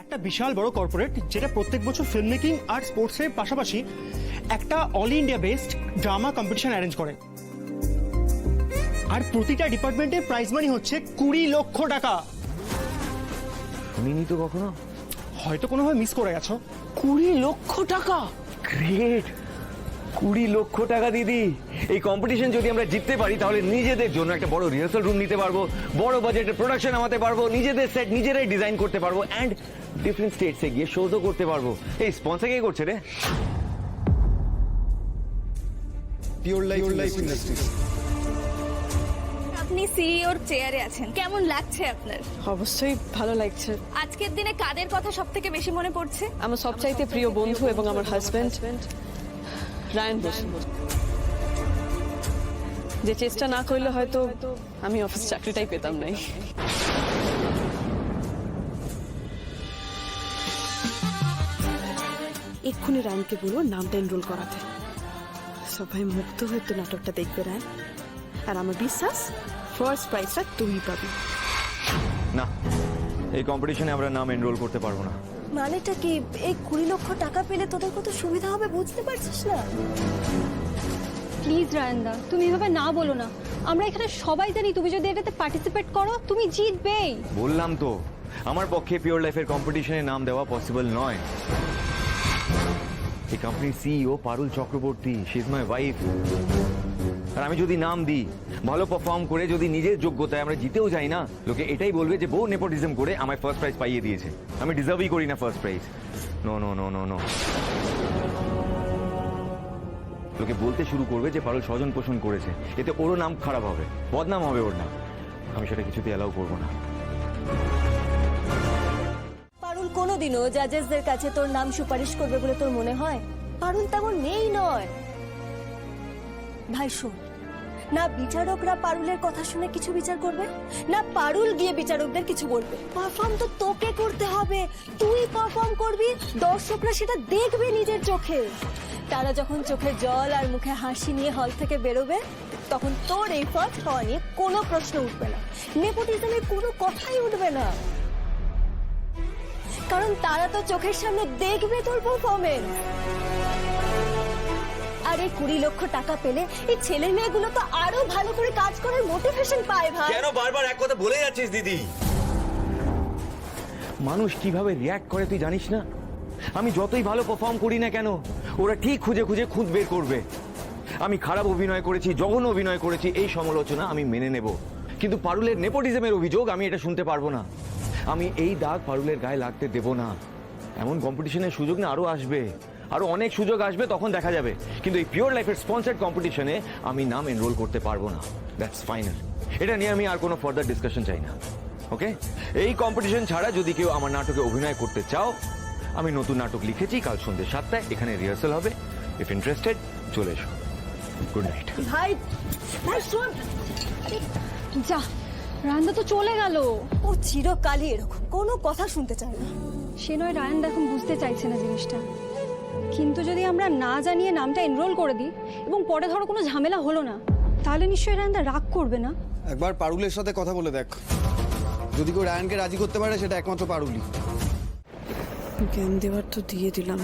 একটা বিশাল বড় কর্পোরেট যেটা প্রত্যেক বছর ফিল্ম মেকিং আর স্পোর্টসের পাশাপাশি একটা all India based drama competition arrange করে। আর প্রতিটা ডিপার্টমেন্টের প্রাইজ মানি হচ্ছে 20 লক্ষ টাকা। শুনিনি তো কখনো। হয়তো কোনোভাবে মিস করে গেছো। 20 লক্ষ টাকা, গ্রেট। 20 লক্ষ টাকা দিদি। এই কম্পিটিশন যদি আমরা জিততে পারি তাহলে নিজেদের জন্য একটা বড় রিহার্সাল রুম নিতে পারবো, বড় বাজেটের প্রোডাকশন নামাতে পারবো, নিজেদের সেট নিজেরাই ডিজাইন করতে পারবো, এন্ড ডিফারেন্ট স্টেটসে গিয়ে শোজও করতে পারবো। এই স্পন্সর কে করছে রে? Pure life industries. আপনি সিইওর চেয়ারে আছেন, কেমন লাগছে আপনার? অবশ্যই ভালো লাগছে। আজকের দিনে কাদের কথা সবথেকে বেশি মনে পড়ছে? আমার সবচাইতে প্রিয় বন্ধু এবং আমার হাজবেন্ড রায়ান বসু, যে চেষ্টা না করলে হয়তো আমি অফিস চাকরিটাই পেতাম নাই। এক্ষুনি রায়ানকে বলবো নামটা এনরোল করাতে। সবাই মুগ্ধ হয়তো নাটকটা দেখবে রায়ান, আর আমার বিশ্বাস ফার্স্ট প্রাইজটা তুই পাবি। না, এই কম্পিটিশনে আমরা নাম এনরোল করতে পারবো না। মানেটা কি? এই 20 লক্ষ টাকা পেলে তোদের কত সুবিধা হবে বুঝতে পারছিস না? প্লিজ রায়ন্দা, তুমি এভাবে না বলো না। আমরা এখানে সবাই জানি তুমি যদি এটাতে পার্টিসিপেট করো তুমি জিতবেই। বললাম তো, আমার পক্ষে পিওর লাইফের কম্পিটিশনে নাম দেওয়া পসিবল নয়। এই কোম্পানির CEO Parul Chakraborty, she is my wife. আর আমি যদি নাম দিই, ভালো পারফর্ম করে যদি নিজের যোগ্যতায় আমরা জিতেও যাই না, লোকে এটাই বলবে যে বউ নেপোটিজম করে আমায় ফার্স্ট প্রাইজ পাইয়ে দিয়েছে। আমি ডিজার্ভই করি না first prize. No no no no no. লোকে বলতে শুরু করবে যে পারুল স্বজন পোষণ করেছে, এতে ওরও নাম খারাপ হবে, বদনাম হবে ওর নাম। আমি সেটা কিছুতে অ্যালাউ করবো না। পারুল কোনোদিনও জাজেসদের কাছে তোর নাম সুপারিশ করবে বলে তোর মনে হয়? পারুল তেমন মেয়েই নয়। ভাই শোন, না বিচারকরা পারুলের কথা শুনে কিছু বিচার করবে, না পারুল গিয়ে বিচারকদের কিছু বলবে। পারফর্ম তো তোকে করতে হবে, তুই পারফর্ম করবি, দর্শকরা সেটা দেখবে নিজের চোখে। তারা যখন চোখে জল আর মুখে হাসি নিয়ে হল থেকে বেরোবে, তখন তোর এই ফার্স্ট হওয়া নিয়ে কোনো প্রশ্ন উঠবে না, নেপোটিজমের কোনো কথাই উঠবে না, কারণ তারা তো চোখের সামনে দেখবে তোর পারফরমেন্স। আর এই 20 লক্ষ টাকা পেলে এই ছেলে মেয়েগুলো তো আরো ভালো করে কাজ করার মোটিভেশন পায় ভাই। কেন বারবার এক কথা বলে যাচ্ছিস দিদি? মানুষ কিভাবে রিয়্যাক্ট করে তুই জানিস না? আমি যতই ভালো পারফর্ম করি না কেন, ওরা ঠিক খুঁজে খুঁজে খুঁত বের করবে। আমি খারাপ অভিনয় করেছি, জঘন্য অভিনয় করেছি, এই সমালোচনা আমি মেনে নেব, কিন্তু পারুলের নেপোটিজমের অভিযোগ আমি এটা শুনতে পারবো না। আমি এই দাগ পারুলের গায়ে লাগতে দেব না। এমন কম্পিটিশনের সুযোগ না আরো আসবে, আরো অনেক সুযোগ আসবে, তখন দেখা যাবে। কিন্তু এই পিওর লাইফের স্পন্সর্ড কম্পিটিশনে আমি নাম এনরোল করতে পারবো না। That's final. এটা নিয়ে আমি আর কোনো ফার্দার ডিসকাশন চাই না। ওকে? এই কম্পিটিশন ছাড়া যদি কেউ আমার নাটকে অভিনয় করতে চাও, আমি নতুন নাটক লিখেছি, কাল সন্ধ্যে 7টায় এখানে রিহার্সাল হবে। ইফ ইন্টারেস্টেড চলে এসো। Good night. ভাই ভাই শোন, যা, রায়ন্দা তো চলে গেল। ও চিরকালই এরকম, কোনো কথা শুনতে চায় না। সে নয় রায়ন্দা এখন বুঝতে চাইছে না জিনিসটা, কিন্তু যদি আমরা না জানিয়ে নামটা এনরোল করে দিই এবং পরে ধরো কোনো ঝামেলা হলো না, তাহলে নিশ্চয়ই রায়ন্দা রাগ করবে না? একবার পারুলের সাথে কথা বলে দেখ, যদি কেউ রায়ানকে রাজি করতে পারে সেটা একমাত্র পারুলই। জ্ঞান দেওয়ার তো দিয়ে দিলাম,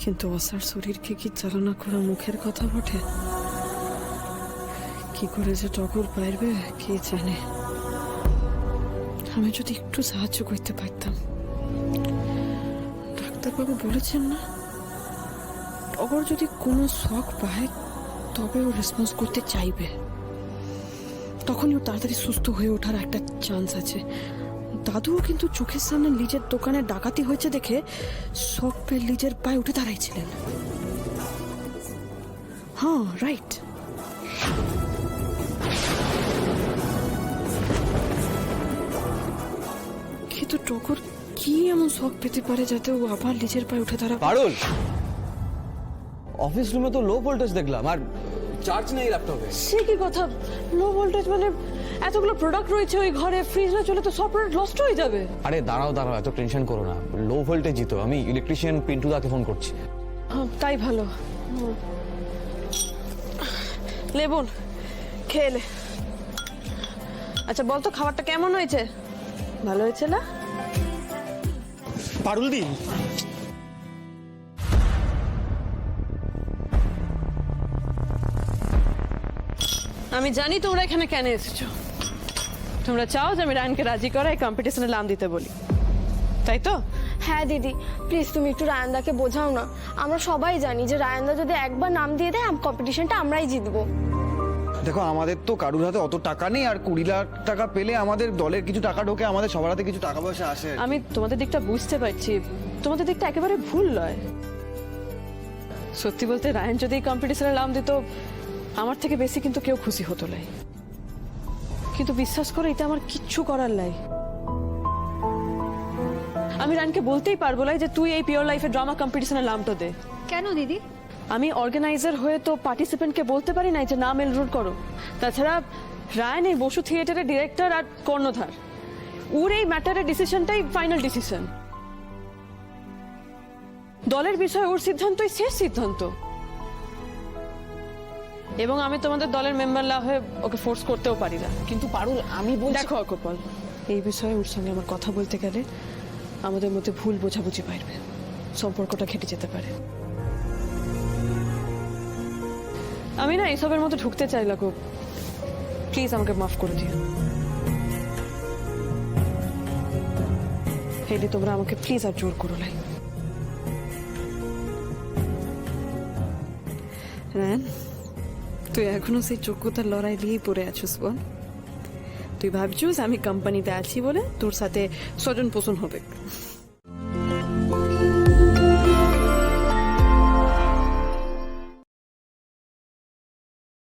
কিন্তু অসার শরীরকে কি চালনা করা মুখের কথা বটে? কি করে যে টগর পারবে কে জানে। আমি যদি একটু সাহায্য করতে পারতাম। ডাক্তারবাবু বলেছেন না, টগর যদি কোনো শখ পায় তবে ও রেসপন্স করতে চাইবে, তখনই ও তাড়াতাড়ি সুস্থ হয়ে ওঠার একটা চান্স আছে। দাদুও কিন্তু চোখের সামনে লিজের দোকানে ডাকাতি হয়েছে দেখে শখ পেয়ে লিজের পায়ে উঠে দাঁড়াইছিলেন। হ্যাঁ, রাইট। কিন্তু টগর কি এমন শখ পেতে পারে যাতে ও আবার লিজের পায়ে উঠে দাঁড়াবে? পারুল, অফিস রুমে তো লো ভোল্টেজ দেখলাম, আর চার্জ নেই ল্যাপটপে। সে কি কথা? লো ভোল্টেজ মানে এতগুলো প্রোডাক্ট রয়েছে ওই ঘরে, ফ্রিজ না চলে তো সব প্রোডাক্ট লস্ট হয়ে যাবে। আরে দাঁড়াও দাঁড়াও, এত টেনশন করো না। লো ভোল্টেজই তো। আমি ইলেকট্রিশিয়ান পিন্টু দাকে ফোন করছি। হ্যাঁ, তাই ভালো। লেবুন খেয়ে লে। আচ্ছা বল তো, খাবারটা কেমন হয়েছে? ভালো হয়েছে না? পারুলদি, আমি জানি তোমরা এখানে কেন এসেছো। তোমরা চাও যে আমি রায়নকে রাজি করাই কম্পিটিশনে নাম দিতে বলি, তাই তো? হ্যাঁ দিদি, প্লিজ তুমি একটু রায়ানদাকে বোঝাও না। আমরা সবাই জানি যে রায়ানদা যদি একবার নাম দিয়ে দেয় কম্পিটিশনটা আমরাই জিতবো। দেখো আমাদের তো কারুর হাতে অত টাকা নেই, আর 20 লাখ টাকা পেলে আমাদের দলের কিছু টাকা ঢোকে, আমাদের সবার হাতে কিছু টাকা পয়সা আসে। আমি তোমাদের দিকটা বুঝতে পারছি, তোমাদের দিকটা একেবারে ভুল নয়। সত্যি বলতে রায়ান যদি কম্পিটিশনে নাম দিত আমার থেকে বেশি কিন্তু কেউ খুশি হতো লাই। কিন্তু বিশ্বাস করে এটা আমার কিচ্ছু করার লাই। আমি রায়ানকে বলতেই পারবো লাই যে তুই এই পিওর লাইফে ড্রামা কম্পিটিশনের নামটা দে। কেন দিদি? আমি অর্গানাইজার হয়ে তো পার্টিসিপেন্টকে বলতে পারি না যে নাম এনরোল করো। তাছাড়া রায়ান এই বসু থিয়েটারের ডিরেক্টর আর কর্ণধার, ওর এই ম্যাটারের ডিসিশনটাই ফাইনাল ডিসিশন। দলের বিষয়ে ওর সিদ্ধান্তই শেষ সিদ্ধান্ত। এবং আমি তোমাদের দলের মেম্বার না হয়ে ওকে ফোর্স করতেও পারি না। কিন্তু পারুল, আমি বলছি দেখো অকপল, এই বিষয়ে ওর সঙ্গে আমার কথা বলতে গেলে আমাদের মধ্যে ভুল বোঝাবুঝি পারবে, সম্পর্কটা ঘেটে যেতে পারে। আমি না এইসবের মধ্যে ঢুকতে চাই লাগো, প্লিজ আমাকে মাফ করে দিও। হেডি তোমরা আমাকে প্লিজ আর জোর করো লাই। রায়ান, তুই এখনো সেই যোগ্যতার লড়াই দিয়েই পড়ে আছিস বল? তুই ভাবছিস আমি কোম্পানিতে আছি বলে তোর সাথে স্বজন পোষণ হবে?